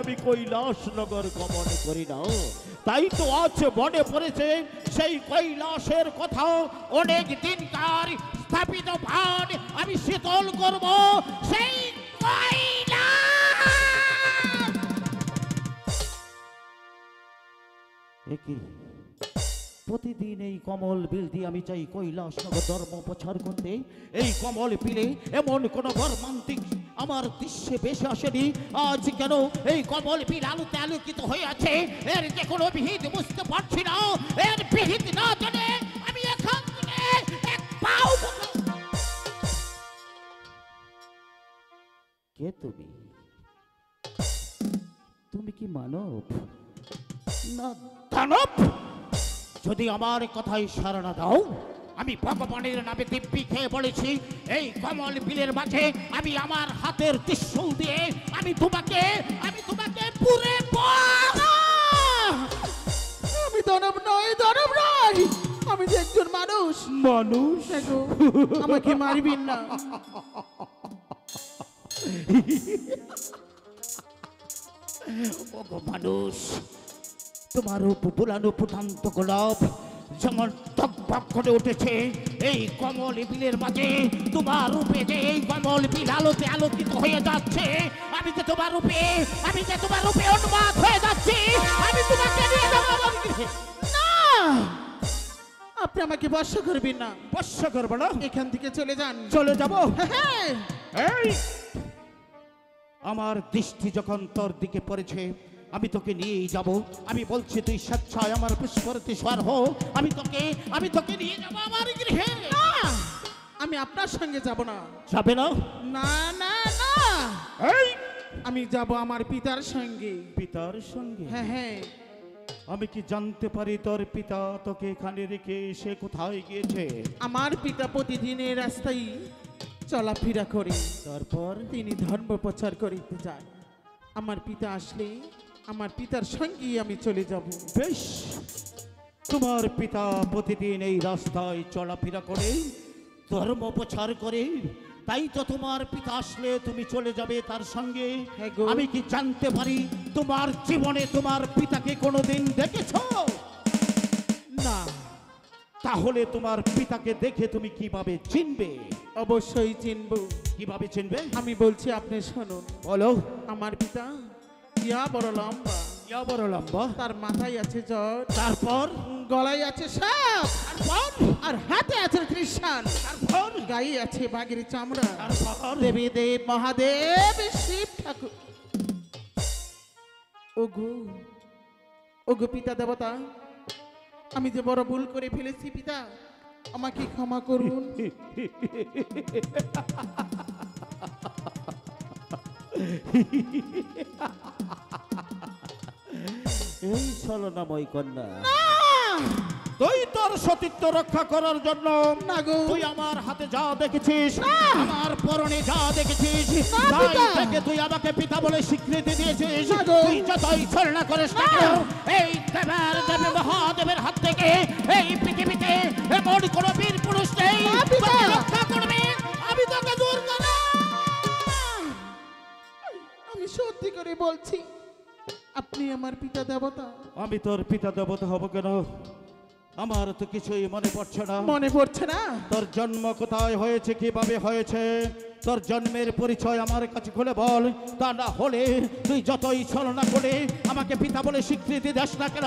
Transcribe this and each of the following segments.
আমি কৈলাসনগর গমন করি না। তাই তো আজ মনে পড়েছে সেই কৈলাসের কথা। অনেক দিনকার স্থাপিত ভান আমি শীতল করব সেই প্রতিদিন এই কমল বিল দিয়ে আমি চাই কৈলাসনগর ধর্ম প্রচার করতে। এই কমল বিলে এমন কোন মর্মান্তিক আমার দৃশ্যে বেশি আসেনি। আজ কেন এই কমল বিল আলোতে আলোকিত হয়ে আছে, এর যে কোনো বিহিত বুঝতে পারছি না। এর বিহিত না জানে আমি এখান থেকে এক পাও। কে তুমি? তুমি কি মানব না দানব? যদি আমার কথাই সাড়া না দাও, আমি ভগবানের নামে দিব্যি খেয়ে বলেছি এই কমল বিলের মাঝে আমি আমার হাতের ত্রিশূল দিয়ে আমি তোমাকে পুরে আমি দানব নই, দানব নই, আমি যে একজন মানুষ। মানুষ? আমাকে মারবেন না। ওগো মানুষ, তোমার বুলানো ফুটান্ত গোলাপ যেমন টকবক করে উঠেছে এই কমল বিলের মাঝে, তোমার রূপে যে এই কমল বিল আলোতে আলোকিত হয়ে যাচ্ছে, আমি যে তোমার রূপে উন্মাদ হয়ে যাচ্ছি। আমি তোমাকে নিয়ে যাবো আমার গৃহে। না, আপনি আমাকে বর্ষা করবেন না। বর্ষা করবো না? এখান থেকে চলে যান। চলে যাবো? হ্যাঁ। এই আমার দৃষ্টি যখন তোর দিকে পড়েছে আমি তোকে নিয়েই যাব। আমি বলছি তুই স্বেচ্ছায় আমার পুষ্পরতি স্বর হো। আমি তোকে নিয়ে যাব আমার গৃহে। না, আমি আপনার সঙ্গে যাব না। যাবে না? না না না, এই আমি যাব আমার পিতার সঙ্গে। পিতার সঙ্গে? হ্যাঁ হ্যাঁ। আমি কি জানতে পারি তোর পিতা তোকে এখানে রেখে সে কোথায় গিয়েছে? আমার পিতা প্রতিদিনের রাস্তায় চলাফেরা করে, তারপর তিনি ধর্ম প্রচার করিতে যায়। আমার পিতা আসলে আমার পিতার সঙ্গে আমি চলে যাব। বেশ, তোমার পিতা প্রতিদিন এই রাস্তায় চলাফেরা করে ধর্ম প্রচার করে, তাই তো তোমার পিতা আসলে তুমি চলে যাবে তার সঙ্গে। আমি কি জানতে পারি তোমার জীবনে তোমার পিতাকে কোনোদিন দেখেছো? না। তাহলে তোমার পিতাকে দেখে তুমি কিভাবে চিনবে? অবশ্যই চিনব। কিভাবে চিনবে? আমি বলছি, আপনি শুনুন। বলো। আমার পিতা ইয়া বড় লম্বা। ইয়া বড় লম্বা? তার মাথায় আছে জ্বর। তারপর গলায় আছে সাপ। তারপর আর হাতে আছে ত্রিশূল। তারপর গায়ে আছে বাঘের চামড়া। তারপর দেবী দেব মহাদেব শিব ঠাকুর। ওগো ওগো পিতা দেবতা, আমি যে বড় ভুল করে ফেলেছি পিতা, আমাকে ক্ষমা করুন। এই ছলনাময় কন্যা, তুই তোর সতীত্ব রক্ষা করার জন্য তুই আমার হাতে যা দেখেছিস, আমার পরনে যা দেখেছিস, তাই থেকে তুই আমাকে পিতা বলে স্বীকৃতি দিয়েছিস। তুই যতই ছলনা করিস না কেন, এই দেবের দেবী মহাদেবের হাত থেকে এই পৃথিবীতে এমন কোন বীর পুরুষ নেই তোকে রক্ষা করবে। আমি তোকে দূর করব। আমি সত্যি করে বলছি, আপনি আমার পিতা দেবতা। আমি তোর পিতা দেবতা হব কেন? আমার তো কিছুই মনে পড়ছে না। মনে পড়ছে না? তোর জন্ম কোথায় হয়েছে, কিভাবে হয়েছে, তোর জন্মের পরিচয় আমার কাছে খুলে বল। তা না হলে তুই যতই ছলনা করে আমাকে পিতা বলে স্বীকৃতি দেস না কেন,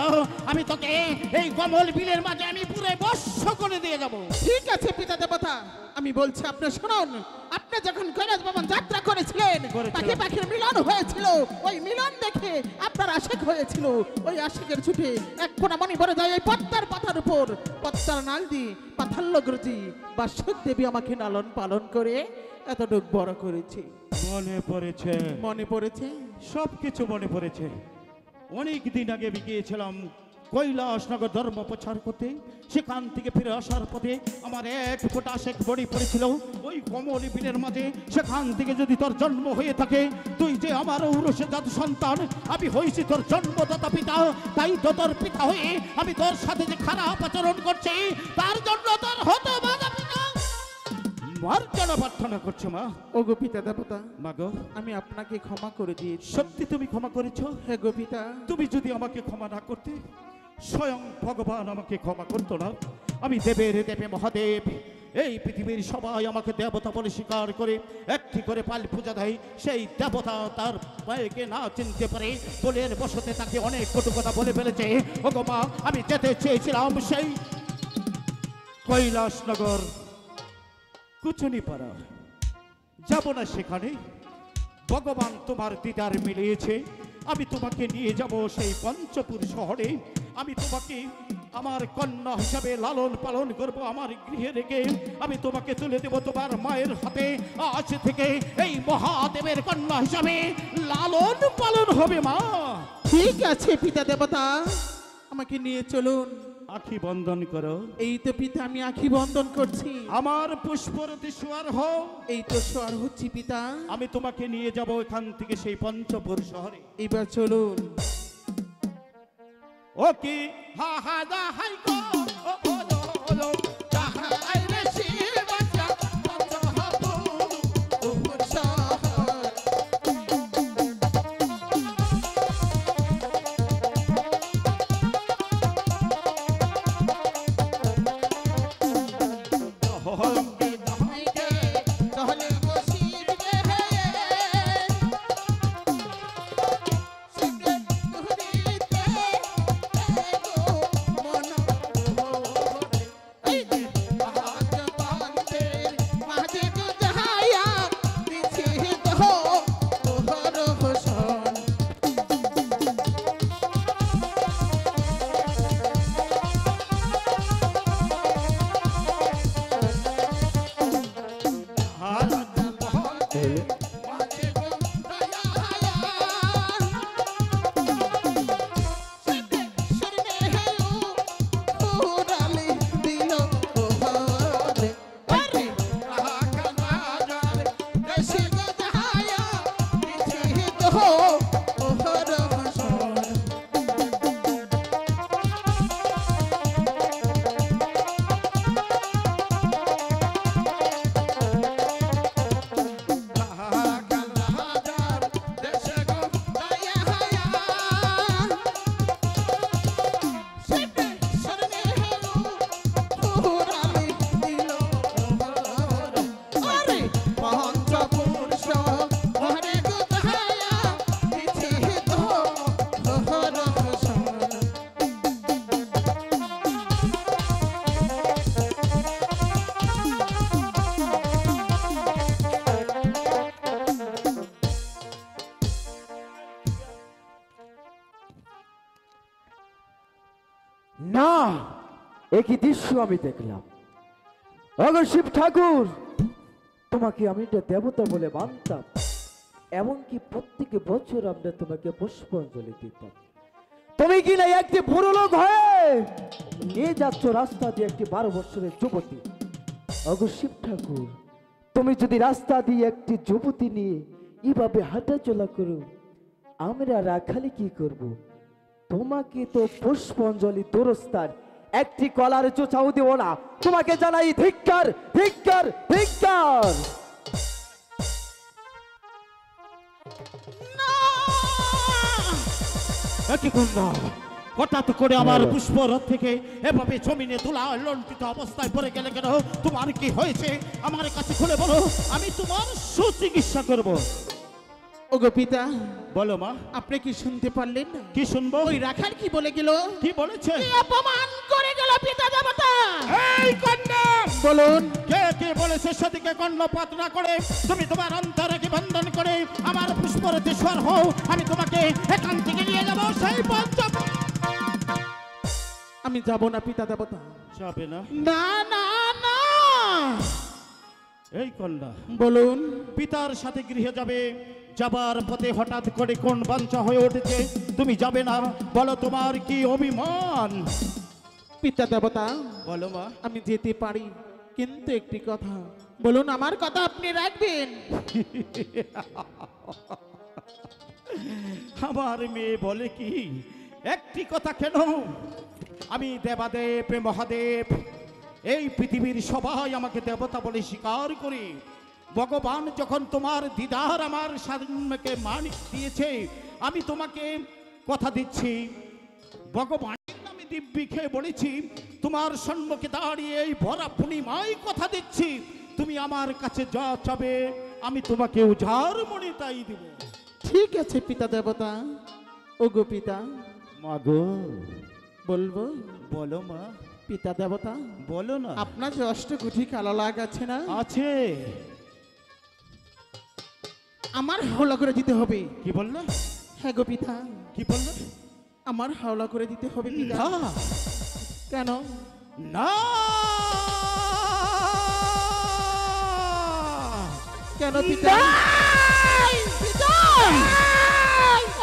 আমি তোকে এই কমল বিলের মাঝে আমি পুরো বর্ষ করে দিয়ে যাব। ঠিক আছে পিতা দেবতা, আমি বলছি, আপনি শুনুন। আপনি যখন কৈলাস ভবন যাত্রা করেছিলেন, পাখি পাখির মিলন হয়েছিল, ওই মিলন দেখে আপনার আশিক হয়েছিল। ওই আশিকের ছুটে এক কোনা মণি ভরে যায় এই পদ্মার পাতার উপর। পদ্মার নাল দিয়ে পাথাল্যগ্রজি বা দেবী আমাকে লালন পালন করে এতটুকু বড় করেছে। মনে পড়েছে? মনে পড়েছে, সবকিছু মনে পড়েছে। অনেক দিন আগে গিয়েছিলাম কৈলাসনগর ধর্ম প্রচার করতে। সেখান থেকে ফিরে আসার পথে আমার এক ফোঁটা আশেক বড়ি পড়েছিল ওই কমল বিলের মাঝে। সেখান থেকে যদি তোর জন্ম হয়ে থাকে, তুই যে আমার ঔরসে জাত সন্তান, আমি হয়েছি তোর জন্মদাতা পিতা, তাই তো তোর পিতা হয়ে আমি তোর সাথে যে খারাপ আচরণ করছি, তার জন্য তোর হতভাগা পিতা মার্জনা প্রার্থনা করছো মা। ওগো পিতা দেবতা, মা গো, আমি আপনাকে ক্ষমা করে দিয়েছি। সত্যি তুমি ক্ষমা করেছো? হ্যাঁ গো পিতা। তুমি যদি আমাকে ক্ষমা না করতে, স্বয়ং ভগবান আমাকে ক্ষমা করতো না। আমি দেবের দেবে মহাদেব, এই পৃথিবীর সবাই আমাকে দেবতা বলে স্বীকার করে একটি করে পাল পূজা দেয়। সেই দেবতা তার পায়েকে না চিনতে পারে বলের বসতে তাকে অনেক কটু কথা বলে ফেলেছে। ওগো মা, আমি যেতে চেয়েছিলাম সেই কৈলাসনগর কুচুনিপাড়া, যাব না সেখানে। ভগবান তোমার দিদার মিলিয়েছে, আমি তোমাকে নিয়ে যাব সেই পঞ্চপুর শহরে। আমি তোমাকে আমার কন্যা হিসাবে লালন পালন করব, আমার গৃহে রেখে আমি তোমাকে তুলে দেব তোমার মায়ের হাতে। আজ থেকে এই মহাদেবের কন্যা হিসাবে লালন পালন হবে মা। ঠিক আছে পিতা দেবতা, আমাকে নিয়ে চলুন। আখি বন্ধন করো। এই তো পিতা, আমি আখি বন্ধন করছি। আমার পুষ্পরতি সোয়ার হও। এই তো সোয়ার হচ্ছি পিতা। আমি তোমাকে নিয়ে যাব এখান থেকে সেই পঞ্চপুর শহরে। এবার চলুন। ও কি হা হা দা হাই গো, ও ও লো ও লো, দা হাই রে শিব বাচ্চা বাচ্চা হাবু উপর শহর। দহঙ্গে দহঙ্গে চলে বসির হে সঙ্গে তুহরিতে গো মন এই যে আজ বান্দের মাঝে গো যায়া দিছে গো তোহর হোসন। হাত বহতে মাঝে গো যায়া সঙ্গে শরণে হেউ পুরালি দিল ওহরে। আরে রাখা বাজার দেশে গো যায়া দিছে গো তোহর হোসন। রাখা বাজার দেশে গো দয়া হায়া সেবে শরণে হেউ পুরালি দিল ওহরে। আরে পঞ্চপুরুষ ঘরে গো যায়া দিছে গো তোহর হোসন। না, একই দৃশ্য আমি দেখলাম। অগো শিব ঠাকুর, তোমাকে আমি একটা দেবতা বলে মানতাম, এমনকি প্রত্যেক বছর আমরা তোমাকে পুষ্পাঞ্জলি দিতাম। তুমি কি না একটি বুড়ো লোক হয়ে নিয়ে যাচ্ছ রাস্তা দিয়ে একটি 12 বছরের যুবতী। অগো শিব ঠাকুর, তুমি যদি রাস্তা দিয়ে একটি যুবতী নিয়ে এইভাবে হাঁটাচলা করো, আমরা রাখালে কি করব? তোমাকে তো পুষ্পাঞ্জলি দোরস্তার একটি কলার চোচাও দেব না। তোমাকে জানাই ধিক্কার, ধিক্কার, ধিক্কার। একই কন্যা, হঠাৎ করে আমার পুষ্পরথ থেকে এভাবে জমিনে তোলা লণ্ঠিত অবস্থায় পড়ে গেলে কেন? তোমার কি হয়েছে আমার কাছে খুলে বলো, আমি তোমার সুচিকিৎসা করব। ওগো পিতা, বলো মা। আপনি কি শুনতে পারলেন না? কি শুনবো? ওই রাখাল কি বলে গেল? কি বলেছে? কি অপমান করে গেল পিতা দেবতা? এই কন্যা, বলুন। কে কে বলেছে সেদিকে কর্ণপাত না করে তুমি তোমার অন্তরে কি বন্ধন করে আমার পুষ্পরথে স্বর হও। আমি তোমাকে এখান থেকে নিয়ে যাবো সেই পঞ্চম। আমি যাব না পিতা দেবতা। যাবে না? না না না। এই কন্যা, বলুন। পিতার সাথে গৃহে যাবে, যাবার পথে হঠাৎ করে কোন বাঞ্ছা হয়ে উঠেছে, তুমি যাবে না? বলো তোমার কি অভিমান? পিতা দেবতা, বলো মা। আমি যেতে পারি, কিন্তু একটি কথা বলুন, আমার কথা আপনি রাখবেন। আমার মেয়ে বলে কি, একটি কথা কেন? আমি দেবাদেব মহাদেব এই পৃথিবীর সবাই আমাকে দেবতা বলে স্বীকার করে। ভগবান যখন তোমার দিদার আমার সামনে মানিক দিয়েছে, আমি তোমাকে কথা দিচ্ছি, ভগবানের নামে দিব্যি খেয়ে বলেছি, তোমার সম্মুখে দাঁড়িয়ে এই ভরা পূর্ণিমায় কথা দিচ্ছি, তুমি আমার কাছে যা চাবে আমি তোমাকে উজাড় মনে তাই দিব। ঠিক আছে পিতা দেবতা। ওগো পিতা, মাগো বলবো? বলো মা। পিতা দেবতা, বলো না। আপনার যে অষ্টকুঠি কালো লাগ আছে না, আছে। আমার হাওলা করে দিতে হবে। কি বললে? হ্যাঁ গো পিতা, কি বললে? আমার হাওলা করে দিতে হবে পিতা। না কেন? না, কেন পিতা? পিতা!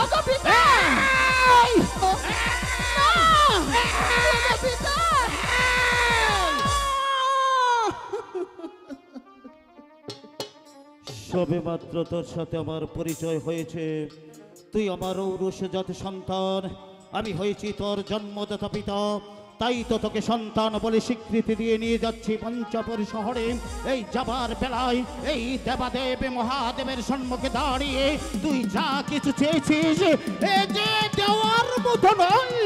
ওগো পিতা! ওগো পিতা! সবে মাত্র তোর সাথে আমার পরিচয় হয়েছে। তুই আমার ঔরসজাত সন্তান, আমি হয়েছি তোর জন্মদাতা পিতা। তাই তো তোকে সন্তান বলে স্বীকৃতি দিয়ে নিয়ে যাচ্ছি পঞ্চপুর শহরে। এই যাবার বেলায় এই দেবাদেব মহাদেবের সম্মুখে দাঁড়িয়ে তুই যা কিছু চেয়েছিস এ যে দেওয়ার মতো নয়।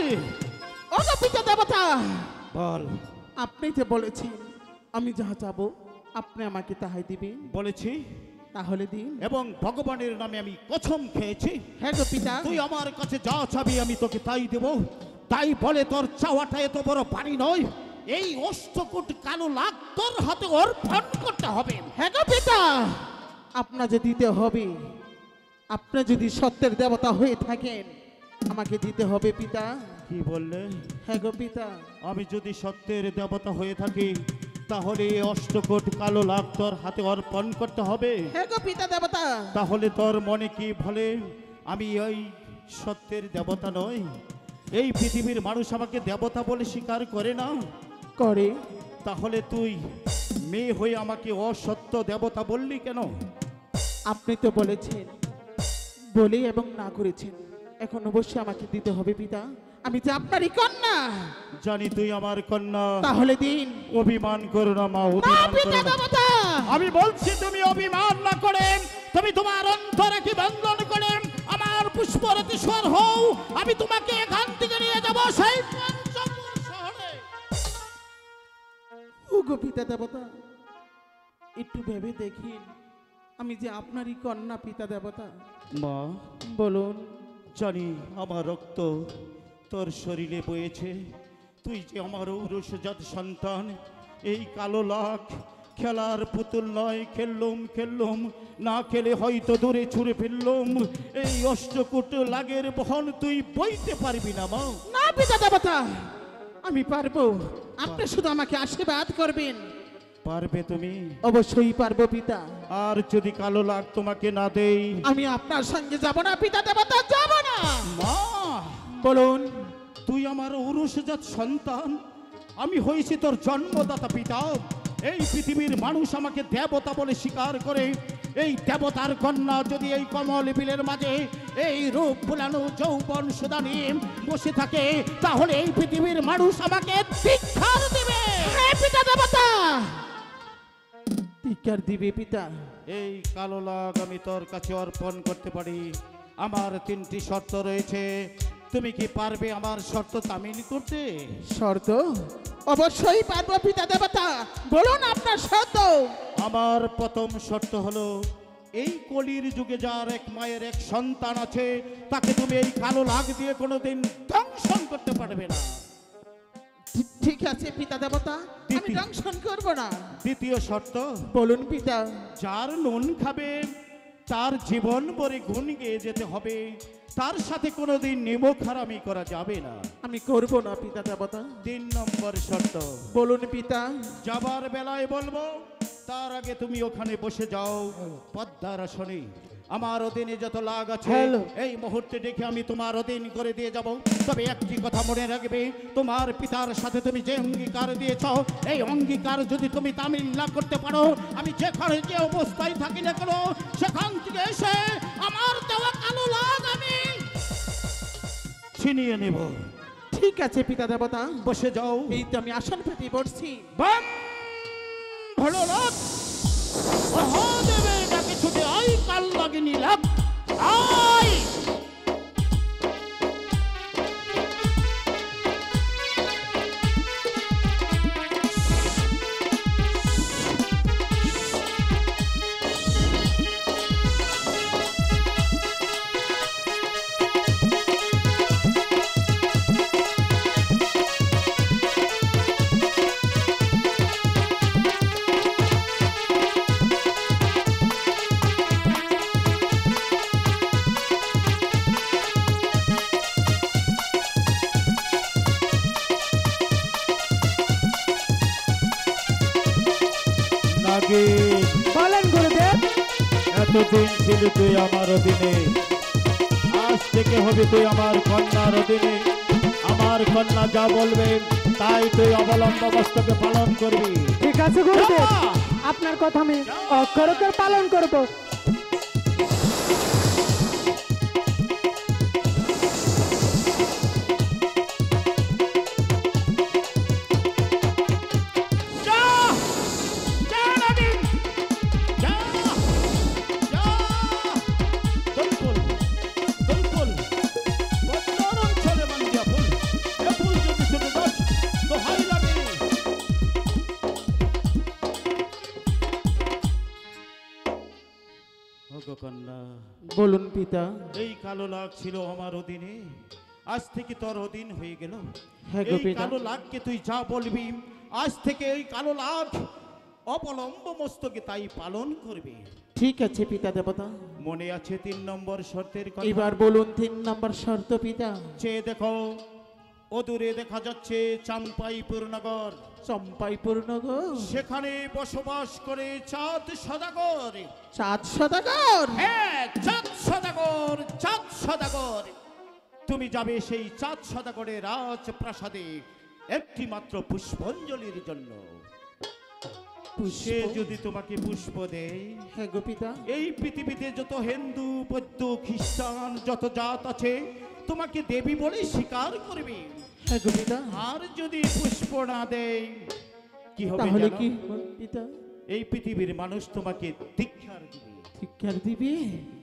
ওগো পিতা দেবতা, বল। আপনি তো বলেছেন আমি যাহা চাবো আপনি আমাকে তাহাই দিবেন। বলেছি, তাহলে দিন। এবং ভগবানের নামে আমি কসম খেয়েছি, হ্যাঁ গো পিতা। তুই আমার কাছে যা চাবি আমি তোকে তাই দেব। তাই বলে তোর চাওয়াটা এত বড় পানি নয়, এই অষ্টকূট কালো লাগ তোর হাতে অর্পণ করতে হবে। হ্যাঁ গো পিতা, আপনার যে দিতে হবে, আপনি যদি সত্যের দেবতা হয়ে থাকেন আমাকে দিতে হবে পিতা। কি বললে? হ্যাঁ গো পিতা। আমি যদি সত্যের দেবতা হয়ে থাকি তাহলে এই অষ্টকূট কালো লাগ তোর হাতে অর্পণ করতে হবে। হ্যাঁ গো পিতা দেবতা। তাহলে তোর মনে কি বলে আমি ওই সত্যের দেবতা নই? এই পৃথিবীর মানুষ আমাকে দেবতা বলে স্বীকার করে না। করে। তাহলে তুই মেয়ে হয়ে আমাকে অসত্য দেবতা বললি কেন? আপনি তো বলেছেন, বলে এবং না করেছেন, এখন অবশ্যই আমাকে দিতে হবে পিতা। আমি যে আপনারই কন্যা। জানি তুই আমার কন্যা। তাহলে দিন। অভিমান করো না মা, না অভিমান পিতা করো না। দেবতা। আমি বলছি তুমি অভিমান না করে তুমি তোমার অন্তরে কি বন্ধন করে আমার পুষ্পরতি স্বর হও। আমি তোমাকে এখান থেকে নিয়ে যাব সেই পঞ্চপুর শহরে। ওগো পিতা দেবতা, একটু ভেবে দেখিন, আমি যে আপনারই কন্যা পিতা দেবতা। মা, বলুন। জানি আমার রক্ত তোর শরীরে বয়েছে। তুই যে আমার ঔরসজাত সন্তান। এই কালো লাখ খেলার পুতুল নয়, খেললুম না খেলে হয়তো দূরে ছুঁড়ে ফেললুম। এই অষ্টকূট লাগের বহন তুই বইতে পারবি না মা। না পিতা দেবতা, আমি পারবো। আপনি শুধু আমাকে আশীর্বাদ করবেন। পারবে তুমি? অবশ্যই পারবো পিতা। আর যদি কালো লাখ তোমাকে না দেই? আমি আপনার সঙ্গে যাব না পিতা দেবতা, যাব না। মা, বলুন। তুই আমার ঔরসজাত সন্তান, আমি হয়েছি তোর জন্মদাতা পিতা। এই পৃথিবীর মানুষ আমাকে দেবতা বলে স্বীকার করে। এই দেবতার কন্যা যদি এই কমল বিলের মাঝে এই রূপ ভুলানো যৌবন সুদা নিয়ে বসে থাকে তাহলে এই পৃথিবীর মানুষ আমাকে ধিক্কার দিবে। হ্যাঁ পিতা দেবতা, ধিক্কার দিবে পিতা। এই কালো লাগ আমি তোর কাছে অর্পণ করতে পারি। আমার 3টি শর্ত রয়েছে। তুমি কি পারবে আমার শর্ত তামিল করতে? শর্ত? অবশ্যই পারবো পিতা দেবতা, বলুন আপনার শর্ত। আমার প্রথম শর্ত হলো এই কলির যুগে যার এক মায়ের এক সন্তান আছে তাকে তুমি এই কালো লাগ দিয়ে কোনোদিন দংশন করতে পারবে না। ঠিক আছে পিতা দেবতা, আমি দ্বিতীয়- দংশন করব না। দ্বিতীয় শর্ত, বলুন পিতা। যার নুন খাবে তার জীবন ভরে গুণ গেয়ে যেতে হবে। তার সাথে কোনোদিন নিমক হারামি করা যাবে না। আমি করব না পিতা দেবতা। 3 নম্বর শর্ত, বলুন পিতা। যাবার বেলায় বলবো তার আগে তুমি ওখানে বসে যাও পদ্মার আসনে। আমার অধীনে যত লাগ আছে হ্যালো। এই মুহূর্তে দেখে আমি তোমার অধীন করে দিয়ে যাব। তবে একটি কথা মনে রাখবে, তোমার পিতার সাথে তুমি যে অঙ্গীকার দিয়েছ এই অঙ্গীকার যদি তুমি তামিল না করতে পারো আমি যেখানে যে অবস্থায় থাকি না কেন সেখান থেকে এসে আমার দেওয়া কালো লাগ আমি ছিনিয়ে নেব। ঠিক ঠিক আছে পিতা দেবতা, বসে যাও। এই তো আমি আসন পেতে বসছি। বাম ভালো লাগ মহাদেবের ডাকে ছুটে আই, কাল লাগেনি লাগ আই। পালন করে দে। এতদিন ছিলি তুই আমার অধীনে, আজ থেকে হবে তুই আমার কন্যার অধীনে। আমার কন্যা যা বলবে তাই তুই অবলম্ব মস্তকে পালন করবি। ঠিক আছে গুরুদেব, যা। আপনার কথা আমি অক্ষর অক্ষর পালন করব। যা যা নাগিন, যা যা। দলফুল দলফুল বদ্দার অঞ্চলে মান্দিয়া ফুল, এ ফুল যদি শুনে যাস তো হাই লাগে। কন্যা, বলুন পিতা। এই কালো লাগ ছিল আমার অধীনে, আজ থেকে তোর অধীন হয়ে গেল। হ্যাঁ গো এই পিতা। কালো লাগকে তুই যা বলবি, আজ থেকে এই কালো লাগ অবলম্ব মস্তকে তাই পালন করবে। ঠিক আছে পিতা দেবতা। মনে আছে 3 নম্বর শর্তের কথা? এবার বলুন 3 নম্বর শর্ত পিতা। চেয়ে দেখো, অদূরে দেখা যাচ্ছে চাম্পাইপুর নগর। চম্পাইপুর নগর, সেখানে বসবাস করে চাঁদ সদাগর। চাঁদ সদাগর। হ্যাঁ, চাঁদ সদাগর, চাঁদ সদাগর। তুমি যাবে সেই চাঁদ সদাগরের রাজপ্রাসাদে একটি মাত্র পুষ্পাঞ্জলির জন্য। সে যদি তোমাকে পুষ্প দেয়, হ্যাঁ গো পিতা। এই পৃথিবীতে যত হিন্দু বৌদ্ধ খ্রিস্টান যত জাত আছে তোমাকে দেবী বলে স্বীকার করবে। হ্যাঁ গো পিতা। আর যদি পুষ্প না দেয় কি হবে তাহলে জানো? কি পিতা? এই পৃথিবীর মানুষ তোমাকে ধিক্কার দিবে। ধিক্কার দিবি?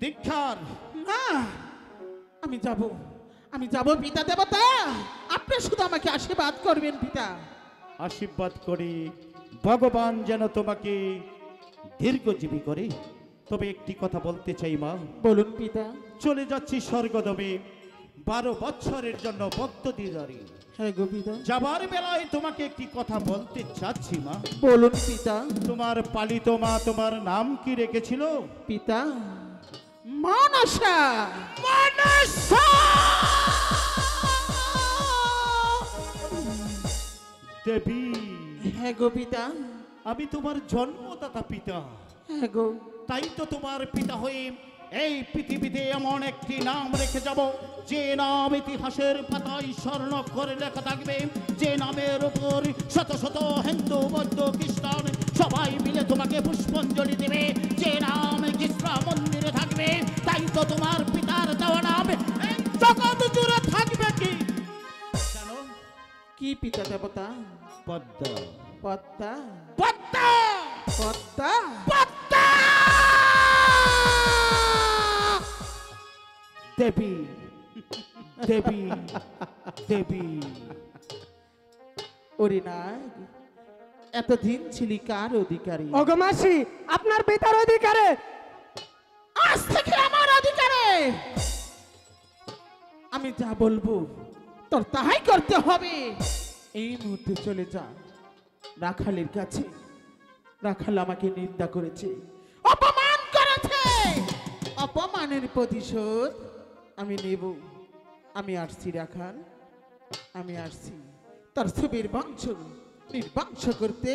ধিক্কার। না, আমি যাব, আমি যাব পিতা দেবতা। আপনি শুধু আমাকে আশীর্বাদ করবেন পিতা। আশীর্বাদ করি ভগবান যেন তোমাকে দীর্ঘজীবী করে। তবে একটি কথা বলতে চাই মা। বলুন পিতা। চলে যাচ্ছি স্বর্গদমে 12 বছরের জন্য ভক্ত দিদারি। হ্যাঁ গো পিতা। যাবার বেলায় তোমাকে একটি কথা বলতে চাচ্ছি মা। বলুন পিতা। তোমার পালিত মা তোমার নাম কি রেখেছিল? পিতা, মনসা। মনসা দেবী। হ্যাঁ গো পিতা। আমি তোমার জন্মদাতা পিতা, হ্যাঁ গো। তাই তো তোমার পিতা হয়ে এই পৃথিবীতে এমন একটি নাম রেখে যাব যে নাম ইতিহাসের পাতায় স্বর্ণ করে লেখা থাকবে, যে নামের উপর শত শত হিন্দু বৌদ্ধ খ্রিস্টান সবাই মিলে তোমাকে পুষ্পাঞ্জলি দেবে, যে নাম কৃষ্ণ মন্দিরে থাকবে। তাই তো তোমার পিতার দেওয়া নাম এই জগৎ জুড়ে থাকবে। কি জানো? কি পিতা দেবতা? পদ্মা। পদ্মা। পদ্মা। পদ্মা। পদ্মা দেবী, দেবী, দেবী। ওরে না, এতদিন ছিলি কার অধিকারী? ওগো মাসি, আপনার পিতার অধিকারে। আজ থেকে আমার অধিকারে। আমি যা বলবো তোর তাহাই করতে হবে। এই মুহূর্তে চলে যা রাখালের কাছে। রাখাল আমাকে নিন্দা করেছে, অপমান করেছে। অপমানের প্রতিশোধ আমি নেব। আমি আসছি রাখাল, আমি আসছি তার ছবির বংশ নির্বংশ করতে।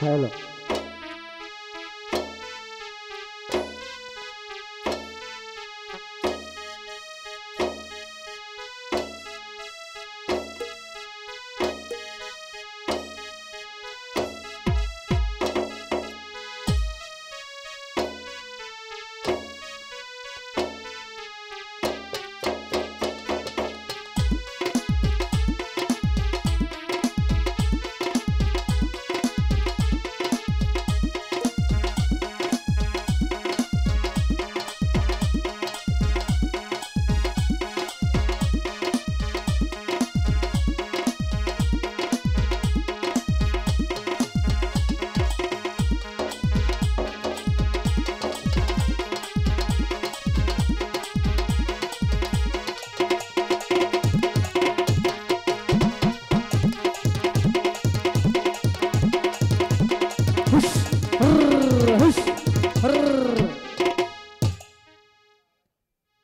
হ্যালো।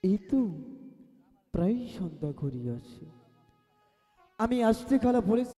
এই তো প্রায় সন্ধ্যা ঘুরিয়ে আসে। আমি আসতে খালা বলে